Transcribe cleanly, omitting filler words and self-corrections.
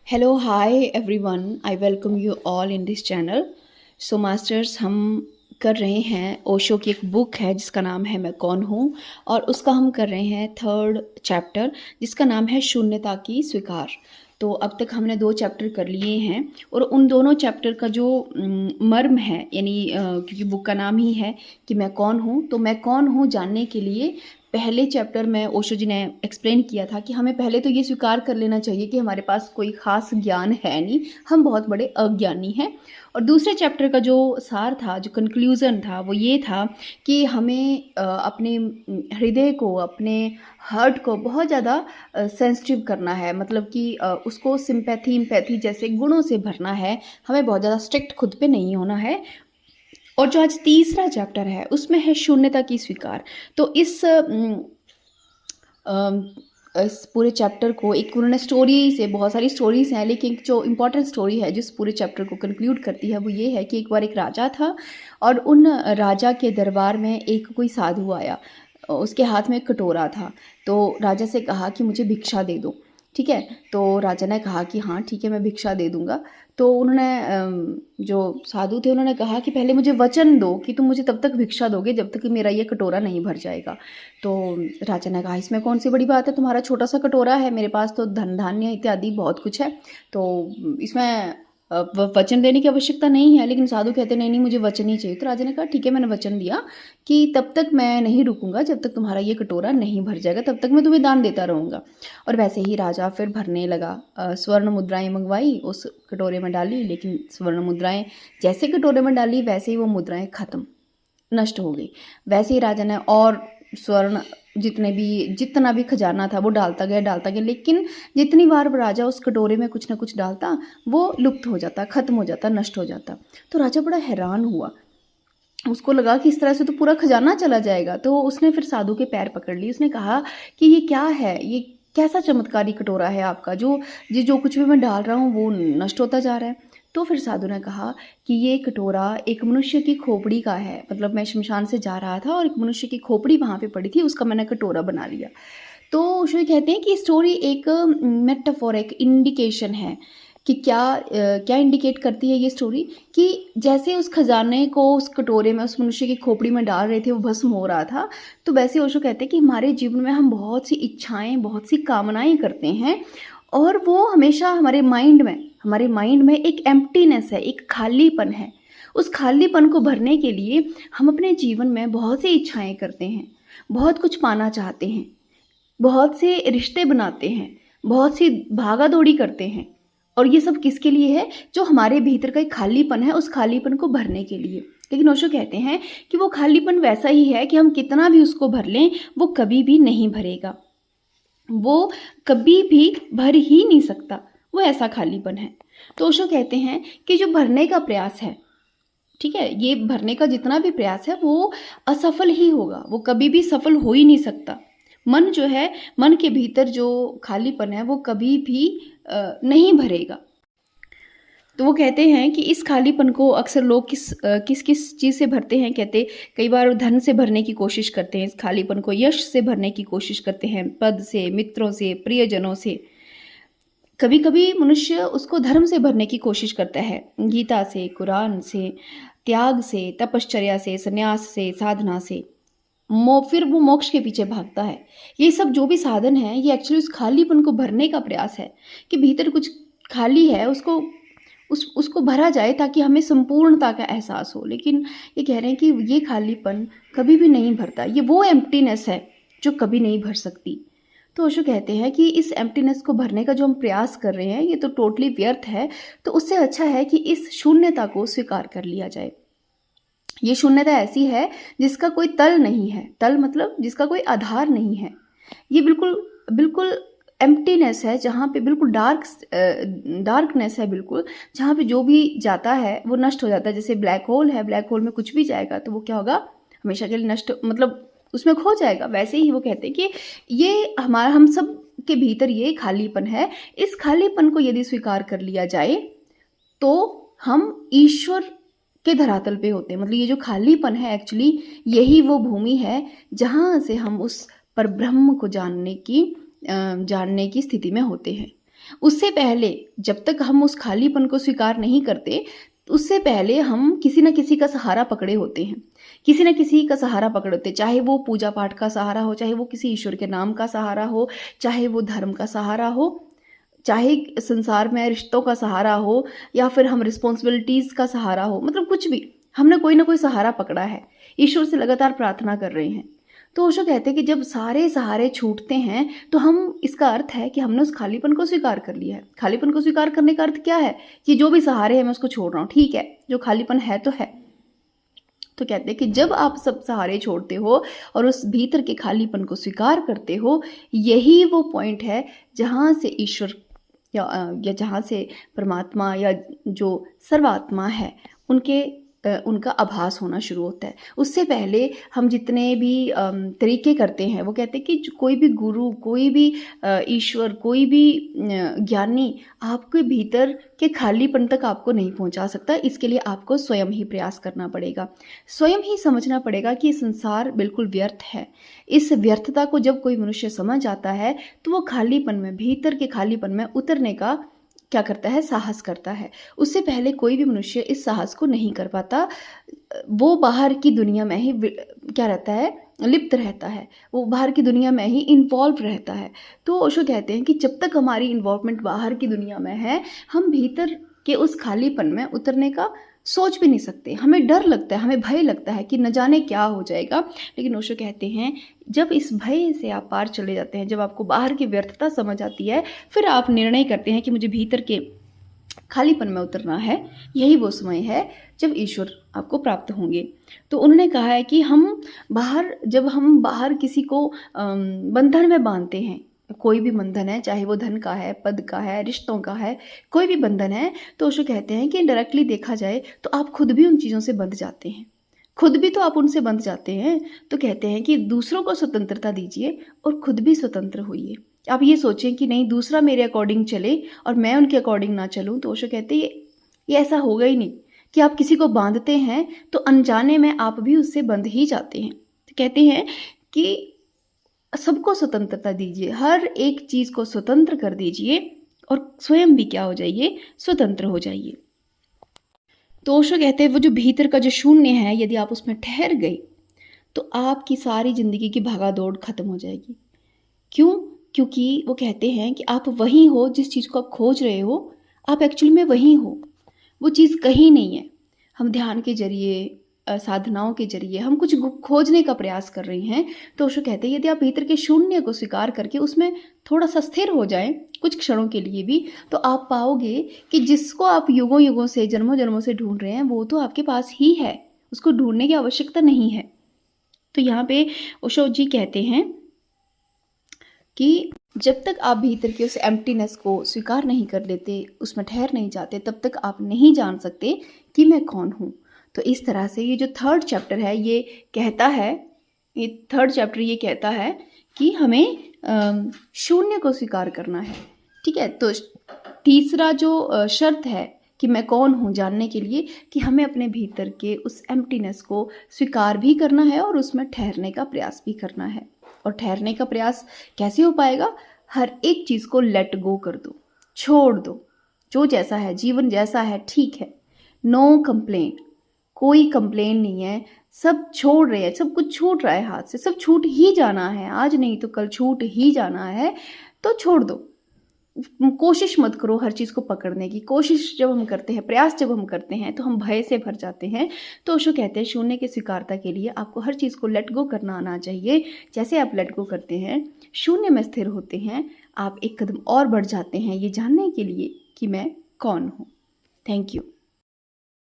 Hello hi everyone, I welcome you all in this channel. So masters, हम कर रहे हैं ओशो की एक बुक है जिसका नाम है मैं कौन हूँ, और उसका हम कर रहे हैं थर्ड चैप्टर जिसका नाम है शून्यता की स्वीकार। तो अब तक हमने 2 चैप्टर कर लिए हैं और उन दोनों चैप्टर का जो मर्म है, यानी क्योंकि बुक का नाम ही है कि मैं कौन हूँ, तो मैं कौन हूँ जानने के लिए पहले चैप्टर में ओशो जी ने एक्सप्लेन किया था कि हमें पहले तो ये स्वीकार कर लेना चाहिए कि हमारे पास कोई ख़ास ज्ञान है नहीं, हम बहुत बड़े अज्ञानी हैं। और दूसरे चैप्टर का जो सार था, जो कंक्लूज़न था, वो ये था कि हमें अपने हृदय को, अपने हार्ट को बहुत ज़्यादा सेंसिटिव करना है, मतलब कि उसको सिंपैथी इम्पैथी जैसे गुणों से भरना है। हमें बहुत ज़्यादा स्ट्रिक्ट खुद पे नहीं होना है। और जो आज तीसरा चैप्टर है उसमें है शून्यता की स्वीकार। तो इस पूरे चैप्टर को एक उन्होंने स्टोरी से, बहुत सारी स्टोरीज हैं लेकिन जो इम्पोर्टेंट स्टोरी है जिस पूरे चैप्टर को कंक्लूड करती है वो ये है कि एक बार एक राजा था और उन राजा के दरबार में एक कोई साधु आया। उसके हाथ में एक कटोरा था। तो राजा से कहा कि मुझे भिक्षा दे दो। ठीक है, तो राजा ने कहा कि हाँ ठीक है, मैं भिक्षा दे दूंगा। तो उन्होंने जो साधु थे उन्होंने कहा कि पहले मुझे वचन दो कि तुम मुझे तब तक भिक्षा दोगे जब तक कि मेरा ये कटोरा नहीं भर जाएगा। तो राजा ने कहा इसमें कौन सी बड़ी बात है, तुम्हारा छोटा सा कटोरा है, मेरे पास तो धन धान्य इत्यादि बहुत कुछ है, तो इसमें वचन देने की आवश्यकता नहीं है। लेकिन साधु कहते नहीं नहीं, मुझे वचन ही चाहिए। तो राजा ने कहा ठीक है, मैंने वचन दिया कि तब तक मैं नहीं रुकूंगा जब तक तुम्हारा ये कटोरा नहीं भर जाएगा, तब तक मैं तुम्हें दान देता रहूँगा। और वैसे ही राजा फिर भरने लगा। स्वर्ण मुद्राएं मंगवाई, उस कटोरे में डाली, लेकिन स्वर्ण मुद्राएं जैसे कटोरे में डाली वैसे ही वो मुद्राएं खत्म, नष्ट हो गई। वैसे ही राजा ने और स्वर्ण जितना भी खजाना था वो डालता गया, लेकिन जितनी बार राजा उस कटोरे में कुछ ना कुछ डालता वो लुप्त हो जाता, खत्म हो जाता, नष्ट हो जाता। तो राजा बड़ा हैरान हुआ, उसको लगा कि इस तरह से तो पूरा खजाना चला जाएगा। तो उसने फिर साधु के पैर पकड़ लिए, उसने कहा कि ये क्या है, ये कैसा चमत्कारी कटोरा है आपका, जो कुछ भी मैं डाल रहा हूँ वो नष्ट होता जा रहा है। तो फिर साधु ने कहा कि ये कटोरा एक मनुष्य की खोपड़ी का है, मतलब मैं शमशान से जा रहा था और एक मनुष्य की खोपड़ी वहाँ पे पड़ी थी, उसका मैंने कटोरा बना लिया। तो उसमें कहते हैं कि स्टोरी एक मेटाफोर, एक इंडिकेशन है कि क्या इंडिकेट करती है ये स्टोरी, कि जैसे उस खजाने को उस कटोरे में, उस मनुष्य की खोपड़ी में डाल रहे थे, वो भस्म हो रहा था। तो वैसे ओशो कहते हैं कि हमारे जीवन में हम बहुत सी इच्छाएं, बहुत सी कामनाएं करते हैं और वो हमेशा हमारे माइंड में एक एम्प्टीनेस है, एक खालीपन है। उस खालीपन को भरने के लिए हम अपने जीवन में बहुत सी इच्छाएं करते हैं, बहुत कुछ पाना चाहते हैं, बहुत से रिश्ते बनाते हैं, बहुत सी भागा दौड़ी करते हैं। और ये सब किसके लिए है? जो हमारे भीतर का एक खालीपन है, उस खालीपन को भरने के लिए। लेकिन ओशो कहते हैं कि वो खालीपन वैसा ही है कि हम कितना भी उसको भर लें वो कभी भी नहीं भरेगा, वो कभी भी भर ही नहीं सकता, वो ऐसा खालीपन है। तो ओशो कहते हैं कि जो भरने का प्रयास है, ठीक है, ये भरने का जितना भी प्रयास है वो असफल ही होगा, वो कभी भी सफल हो ही नहीं सकता। मन जो है, मन के भीतर जो खालीपन है वो कभी भी नहीं भरेगा। तो वो कहते हैं कि इस खालीपन को अक्सर लोग किस किस चीज़ से भरते हैं। कहते कई बार धन से भरने की कोशिश करते हैं, इस खालीपन को यश से भरने की कोशिश करते हैं, पद से, मित्रों से, प्रियजनों से। कभी कभी मनुष्य उसको धर्म से भरने की कोशिश करता है, गीता से, कुरान से, त्याग से, तपश्चर्या से, संन्यास से, साधना से। फिर वो मोक्ष के पीछे भागता है। ये सब जो भी साधन है ये एक्चुअली उस खालीपन को भरने का प्रयास है कि भीतर कुछ खाली है, उसको भरा जाए ताकि हमें संपूर्णता का एहसास हो। लेकिन ये कह रहे हैं कि ये खालीपन कभी भी नहीं भरता, ये वो एम्प्टीनेस है जो कभी नहीं भर सकती। तो ओशो कहते हैं कि इस एम्प्टीनेस को भरने का जो हम प्रयास कर रहे हैं ये तो टोटली व्यर्थ है। तो उससे अच्छा है कि इस शून्यता को स्वीकार कर लिया जाए। ये शून्यता ऐसी है जिसका कोई तल नहीं है, तल मतलब जिसका कोई आधार नहीं है। ये बिल्कुल बिल्कुल एम्प्टीनेस है, जहाँ पे बिल्कुल डार्कनेस है, बिल्कुल जहाँ पे जो भी जाता है वो नष्ट हो जाता है। जैसे ब्लैक होल है, ब्लैक होल में कुछ भी जाएगा तो वो क्या होगा, हमेशा के लिए नष्ट, मतलब उसमें खो जाएगा। वैसे ही वो कहते हैं कि ये हम सब के भीतर ये खालीपन है। इस खालीपन को यदि स्वीकार कर लिया जाए तो हम ईश्वर के धरातल पे होते हैं। मतलब ये जो खालीपन है एक्चुअली यही वो भूमि है जहाँ से हम उस परब्रह्म को जानने की स्थिति में होते हैं। उससे पहले जब तक हम उस खालीपन को स्वीकार नहीं करते, उससे पहले हम किसी न किसी का सहारा पकड़े होते हैं। किसी न किसी का सहारा पकड़े होते हैं, चाहे वो पूजा पाठ का सहारा हो, चाहे वो किसी ईश्वर के नाम का सहारा हो, चाहे वो धर्म का सहारा हो, चाहे संसार में रिश्तों का सहारा हो, या फिर हम रिस्पॉन्सिबिलिटीज़ का सहारा हो, मतलब कुछ भी हमने कोई ना कोई सहारा पकड़ा है, ईश्वर से लगातार प्रार्थना कर रहे हैं। तो ओशो कहते हैं कि जब सारे सहारे छूटते हैं, तो हम, इसका अर्थ है कि हमने उस खालीपन को स्वीकार कर लिया है। खालीपन को स्वीकार करने का अर्थ क्या है? कि जो भी सहारे हैं मैं उसको छोड़ रहा हूँ, ठीक है, जो खालीपन है तो है। तो कहते हैं कि जब आप सब सहारे छोड़ते हो और उस भीतर के खालीपन को स्वीकार करते हो, यही वो पॉइंट है जहाँ से ईश्वर या जहाँ से परमात्मा या जो सर्वात्मा है उनका आभास होना शुरू होता है। उससे पहले हम जितने भी तरीके करते हैं, वो कहते हैं कि कोई भी गुरु, कोई भी ईश्वर, कोई भी ज्ञानी आपके भीतर के खालीपन तक आपको नहीं पहुंचा सकता। इसके लिए आपको स्वयं ही प्रयास करना पड़ेगा, स्वयं ही समझना पड़ेगा कि संसार बिल्कुल व्यर्थ है। इस व्यर्थता को जब कोई मनुष्य समझ आता है, तो वो खालीपन में, भीतर के खालीपन में उतरने का क्या करता है? साहस करता है। उससे पहले कोई भी मनुष्य इस साहस को नहीं कर पाता। वो बाहर की दुनिया में ही क्या रहता है? लिप्त रहता है। वो बाहर की दुनिया में ही इन्वॉल्व रहता है। तो ओशो कहते हैं कि जब तक हमारी इन्वॉल्वमेंट बाहर की दुनिया में है, हम भीतर के उस खालीपन में उतरने का सोच भी नहीं सकते। हमें डर लगता है, हमें भय लगता है कि न जाने क्या हो जाएगा। लेकिन ओशो कहते हैं जब इस भय से आप पार चले जाते हैं, जब आपको बाहर की व्यर्थता समझ आती है, फिर आप निर्णय करते हैं कि मुझे भीतर के खालीपन में उतरना है। यही वो समय है जब ईश्वर आपको प्राप्त होंगे। तो उन्होंने कहा है कि जब हम बाहर किसी को बंधन में बांधते हैं, कोई भी बंधन है, चाहे वो धन का है, पद का है, रिश्तों का है, कोई भी बंधन है, तो ओशो कहते हैं कि डायरेक्टली देखा जाए तो आप खुद भी उन चीज़ों से बंध जाते हैं, खुद भी तो आप उनसे बंध जाते हैं। तो कहते हैं कि दूसरों को स्वतंत्रता दीजिए और खुद भी स्वतंत्र होइए। आप ये सोचें कि नहीं, दूसरा मेरे अकॉर्डिंग चले और मैं उनके अकॉर्डिंग ना चलूँ, तो ओशो कहते हैं ये ऐसा होगा ही नहीं। कि आप किसी को बांधते हैं तो अनजाने में आप भी उससे बंध ही जाते हैं। तो कहते हैं कि सबको स्वतंत्रता दीजिए, हर एक चीज़ को स्वतंत्र कर दीजिए और स्वयं भी क्या हो जाइए? स्वतंत्र हो जाइए। तो ओशो कहते हैं वो जो भीतर का जो शून्य है, यदि आप उसमें ठहर गए तो आपकी सारी ज़िंदगी की भागा दौड़ खत्म हो जाएगी। क्यों? क्योंकि वो कहते हैं कि आप वही हो जिस चीज़ को आप खोज रहे हो, आप एक्चुअली में वही हो। वो चीज़ कहीं नहीं है। हम ध्यान के जरिए, साधनाओं के जरिए हम कुछ खोजने का प्रयास कर रहे हैं। तो ओशो कहते हैं यदि आप भीतर के शून्य को स्वीकार करके उसमें थोड़ा सा स्थिर हो जाएं कुछ क्षणों के लिए भी, तो आप पाओगे कि जिसको आप युगों युगों से, जन्मों जन्मों से ढूंढ रहे हैं, वो तो आपके पास ही है। उसको ढूंढने की आवश्यकता नहीं है। तो यहाँ पे ओशो जी कहते हैं कि जब तक आप भीतर के उस एम्प्टीनेस को स्वीकार नहीं कर लेते, उसमें ठहर नहीं जाते, तब तक आप नहीं जान सकते कि मैं कौन हूँ। तो इस तरह से ये जो थर्ड चैप्टर है, ये कहता है कि हमें शून्य को स्वीकार करना है। ठीक है, तो तीसरा जो शर्त है कि मैं कौन हूँ जानने के लिए, कि हमें अपने भीतर के उस एम्प्टीनेस को स्वीकार भी करना है और उसमें ठहरने का प्रयास भी करना है। और ठहरने का प्रयास कैसे हो पाएगा? हर एक चीज़ को लेट गो कर दो, छोड़ दो। जो जैसा है, जीवन जैसा है, ठीक है। नो कंप्लेन, कोई कंप्लेन नहीं है। सब छोड़ रहे हैं, सब कुछ छूट रहा है हाथ से, सब छूट ही जाना है, आज नहीं तो कल छूट ही जाना है। तो छोड़ दो, कोशिश मत करो हर चीज़ को पकड़ने की। कोशिश जब हम करते हैं, प्रयास जब हम करते हैं, तो हम भय से भर जाते हैं। तो ओशो कहते हैं शून्य की स्वीकारता के लिए आपको हर चीज़ को लेट गो करना आना चाहिए। जैसे आप लेट गो करते हैं, शून्य में स्थिर होते हैं, आप एक कदम और बढ़ जाते हैं ये जानने के लिए कि मैं कौन हूँ। Thank you.